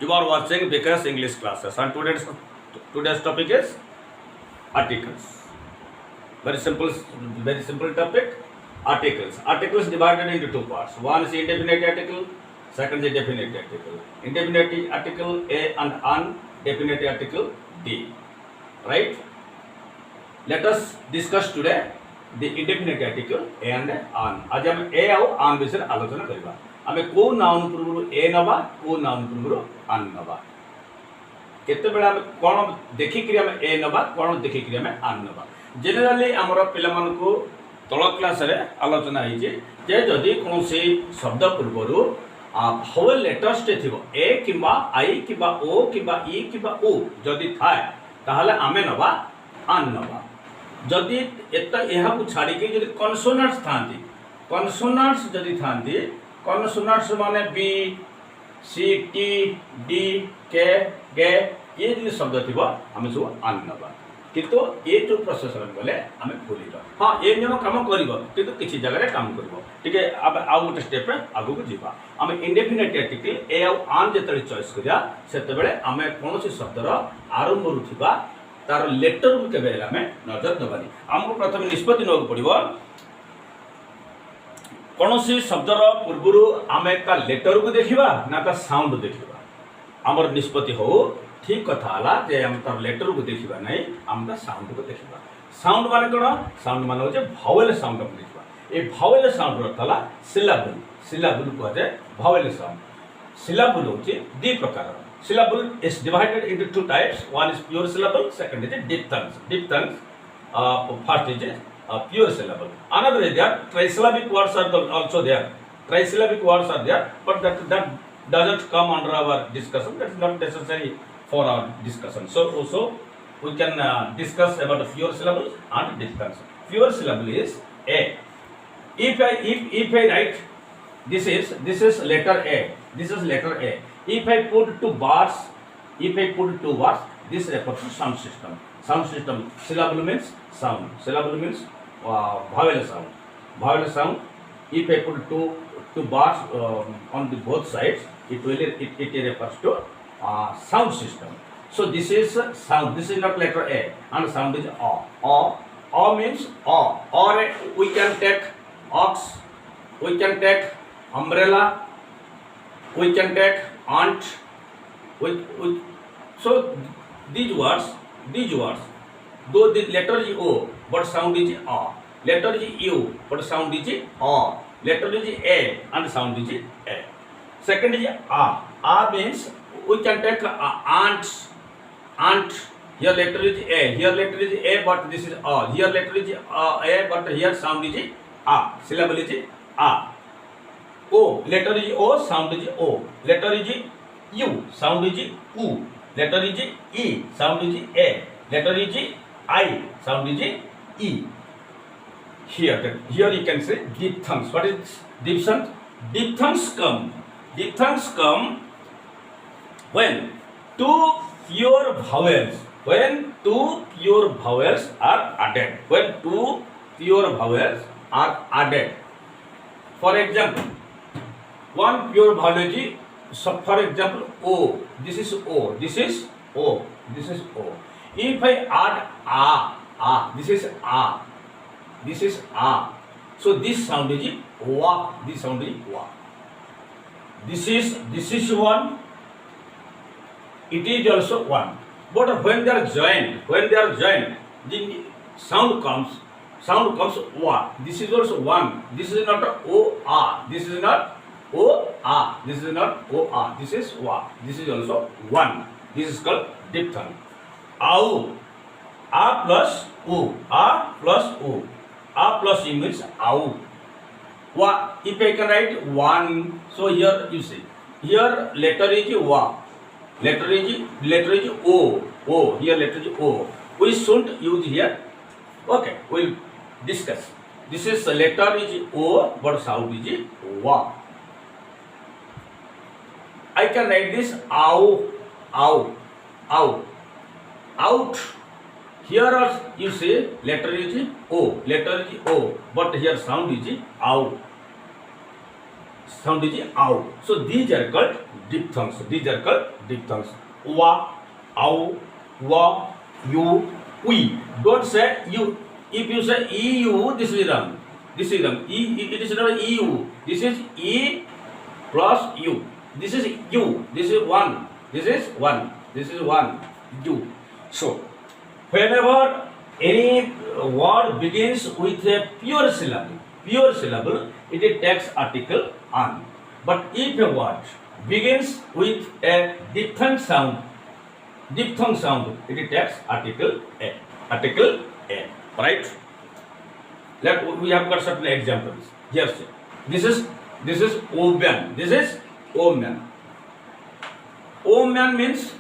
You are watching Vikas English classes, and today's topic is articles. Very simple topic. Articles. Articles divided into two parts. One is indefinite article, second is definite article. Indefinite article A and undefinite article D. Right? Let us discuss today the indefinite article A and an. आज हम A और an विषय आलोचना करिबा. आमे को noun पूर्वरु A नबा, को नाउन पूर्वरु an नबा. केते बेला आमे कोन देखि क्रिया में A नबा, कोन देखि क्रिया में an नबा. जनरली हमर पिला मन को तळ क्लास रे आलोचना होई जे जदि कोनसी शब्द पूर्वरु भावेल लेटर्स टे थिबो A किबा I किबा O किबा E किबा U जदि थाए ताहाले आमे नबा an नबा. जदि यहाँ को छाड़ी के जदि कन्सोनाट्स थांती कन्सोनाट्स जदि थांती कन्सोनाट्स माने बी सी टी डी के गे ये जदि शब्द थी आम सब आन नबा किंतु ये जो प्रोसेस गले आम भूल हाँ ये नियम कम कर किसी जगह काम कर अब आउ गोटे स्टेप आगू को जीवा आम इंडेफिनिट आर्टिकल ए आन जो चॉइस करिया सेते आम कौन शब्दर आरंभ रुवा तार लेटर को केबे आम नजर दबानी आमको प्रथम निष्पत्ति नक पड़ो कौन सी शब्दर पूर्वर आम ता लेटर को देखा ना ता साउंड देखा आमर निष्पत्ति हो ठीक कथा है आम तार लेटर को देखा ना आम ता साउंड को देखा साउंड मान कौन साउंड मान हो भावेल साउंड को देखा ये भावेल साउंड अर्थ है सिलाबुल सिलाबुल कहुए भावेल साउंड सिलाबुल हूँ दी प्रकार syllable is divided into two types. One is pure syllable, second is diphthongs. Diphthongs, first is pure syllable. Another is there, trisyllabic words are also there. Trisyllabic words are there, but that doesn't come under our discussion. That is not necessary for our discussion. So we can discuss about the pure syllable and diphthongs. Pure syllable is A. If I write this is letter A. This is letter A. If I put two bars, this refers to sound system. Sound system. Syllable means sound. Syllable means vowel sound. Vowel sound. If I put two bars on the both sides, it refers to sound system. So this is sound. This is not letter A, and sound is A. A means A. Or we can take ox. We can take umbrella. We can take aunt. So these words, though the letter is O, but sound is A. Letter is U, but sound is A. Letter is A, and sound is A. Second is A. A means we can take aunt. Here letter is A. Here letter is A, but this is A. Here letter is A, but here sound is A. Syllable is A. O, letter is O, sound is O. Letter is U, sound is U. Letter is E, sound is A. Letter is I, sound is E. Here you can say diphthongs. What is diphthongs? Diphthongs come when two pure vowels. When two pure vowels are added. When two pure vowels are added. For example, one pure vowel is, for example, O. This is O. This is O. This is O. If I add A, this is A. This is A. So this sound is Wa. This sound is Wa. This is one. It is also one. But when they are joined, the sound comes Wa. This is also one. This is not O A. This is not O A. This is not O A. This is Wa. This is also one. This is called diphthong. Au. A plus U. A plus U. A plus U means au. Wa. If I can write one, so here you see. Here letter is Wa. Letter is O. O. Here letter is O. We shouldn't use here. Okay. We'll discuss. This is letter is O, but sound is Wa. I can write this out. Here you say letter is O, but here sound is out. sound is ow. So these are called diphthongs. These are called diphthongs. Wa, ow, wa, you, we. Don't say you. If you say eu, this is wrong. This is wrong. It is not eu. This is e plus u. This is u. This is one. This is one. This is one. U. So whenever any word begins with a pure syllable, it takes article an. But if a word begins with a diphthong sound, it takes article a. Article a. Right? We have got certain examples. Yes. This is omen. This is omen. Omen means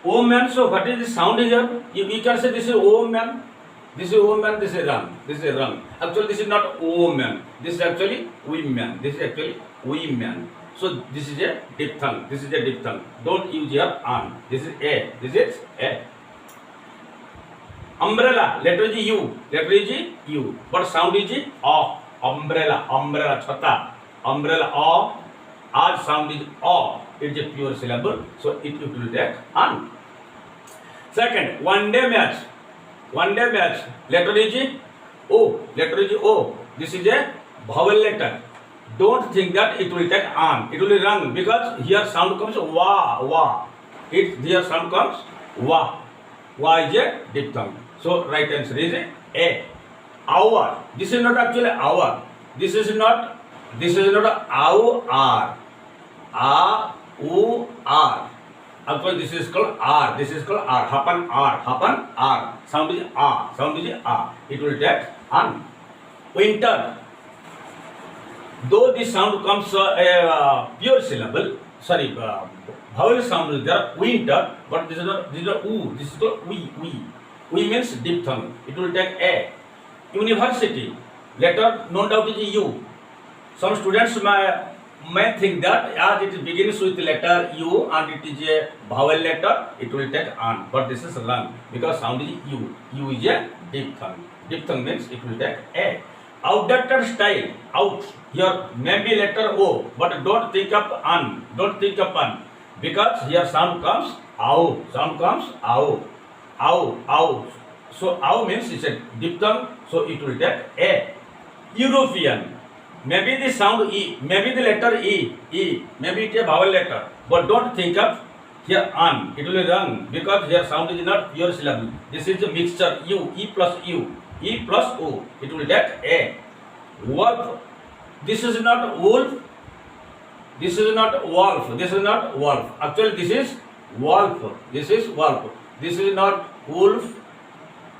omen. So what is the sound here? We can say this is omen. This is omen. This is run. This is run. Actually, this is not omen. This is actually women. This is actually women. So this is a diphthong. This is a diphthong. Don't use your an. This is a. This is a. Umbrella. Letter is u. Letter is u. But sound is a. Umbrella. Umbrella. Chhata. Umbrella. A. As sound is a. It is a pure syllable. So it will take an. Second, one day match. One day match. Letter is o. Letter is o. This is a vowel letter. Don't think that it will take an. It will be wrong because here sound comes wa, wa. Here sound comes wa. Wa is a diphthong. So right answer is a. Hour. This is not actually hour. This is not hour. A, u, r. Actually this is called r. This is called r. Happen r. Happen r. Sound is a. Sound is a. It will take an. Winter. Though this sound comes a pure syllable, vowel sound is there, winter, but this is not u, this is called we. We means diphthong. It will take a. University, letter no doubt is u. Some students may think that as it begins with letter u and it is a vowel letter, it will take an. But this is wrong because sound is u. U is a diphthong. Diphthong means it will take a. Outdated style, out. Here maybe letter O, but don't think of an. Don't think of an. Because here sound comes ow. Sound comes ow. Ow, ow. So ow means it's a diphthong, so it will take a. European. Maybe the sound E, maybe the letter E, maybe it's a vowel letter. But don't think of here an. It will be wrong because here sound is not pure syllable. This is a mixture U, E plus U. E plus O, it will take a. Wolf. This is not wolf. This is not wolf. This is not wolf. Actually, this is wolf. This is wolf. This is not wolf.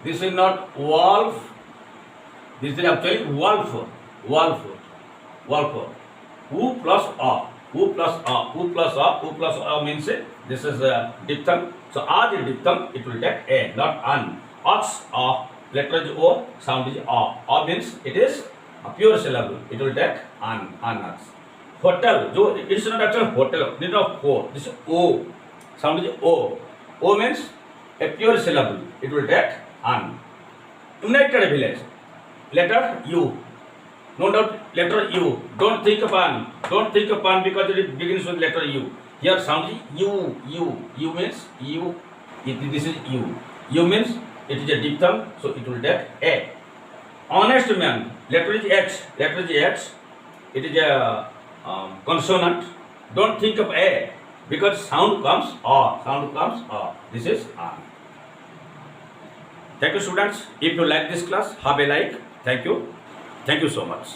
This is not wolf. This is actually wolf. Wolf. Wolf. U plus a. U plus a. U plus a. U plus a means this is a diphthong. So as a diphthong, it will take a, not an. Ox, a. Letter is O, sound is A. A means it is a pure syllable. It will take an. Hotel, it is not actually hotel. This is not O. This is O. Sound is O. O means a pure syllable. It will take an. United Village, letter U. No doubt, letter U. Don't think of an. Don't think of an because it begins with letter U. Here sound is U. U means U. This is U. U means it is a diphthong, so it will take a. Honest man, letter is H. Letter is H. It is a consonant. Don't think of a because sound comes a. Sound comes a. This is an. Thank you, students. If you like this class, have a like. Thank you. Thank you so much.